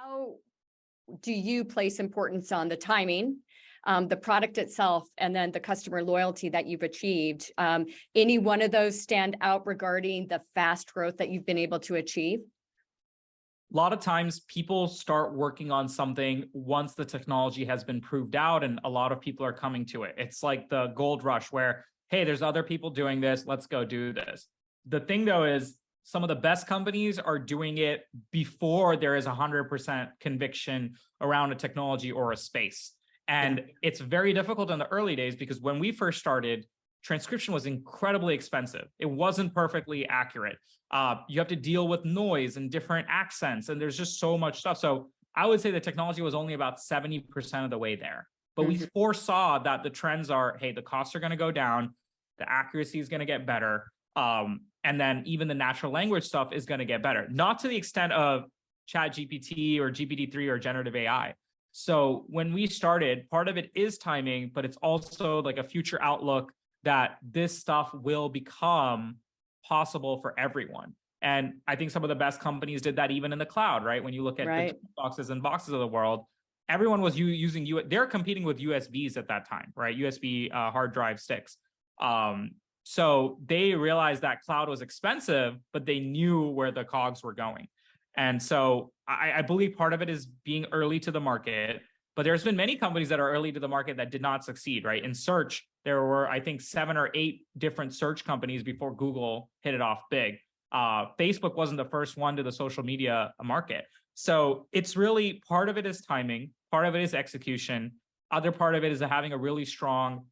How do you place importance on the timing, the product itself, and then the customer loyalty that you've achieved? Any one of those stand out regarding the fast growth that you've been able to achieve? A lot of times people start working on something once the technology has been proved out and a lot of people are coming to it. It's like the gold rush where, hey, there's other people doing this, let's go do this. The thing though is some of the best companies are doing it before there is 100% conviction around a technology or a space. And it's very difficult in the early days because when we first started, transcription was incredibly expensive. It wasn't perfectly accurate. You have to deal with noise and different accents, and there's just so much stuff. So I would say the technology was only about 70% of the way there. But we foresaw that the trends are, hey, the costs are going to go down, the accuracy is going to get better, and then even the natural language stuff is going to get better. Not to the extent of ChatGPT or GPT-3 or generative AI. So when we started, part of it is timing, but it's also like a future outlook that this stuff will become possible for everyone. And I think some of the best companies did that even in the cloud, right? When you look at the boxes and boxes of the world, everyone was using, they're competing with USBs at that time, right? USB hard drive sticks. So they realized that cloud was expensive, but they knew where the cogs were going. And so I believe part of it is being early to the market, but there's been many companies that are early to the market that did not succeed, right? In search, there were, I think, 7 or 8 different search companies before Google hit it off big. Facebook wasn't the first one to the social media market. So it's really, part of it is timing, part of it is execution. Other part of it is having a really strong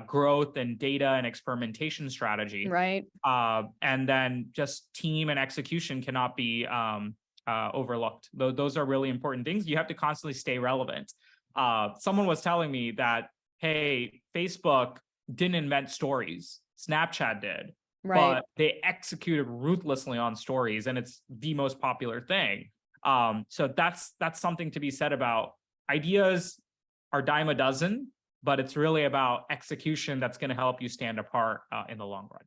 growth and data and experimentation strategy. Right. And then just team and execution cannot be overlooked. Those are really important things. You have to constantly stay relevant. Someone was telling me that, hey, Facebook didn't invent stories. Snapchat did. Right. But they executed ruthlessly on stories, and it's the most popular thing. So that's something to be said about. Ideas are dime a dozen, but it's really about execution that's going to help you stand apart in the long run.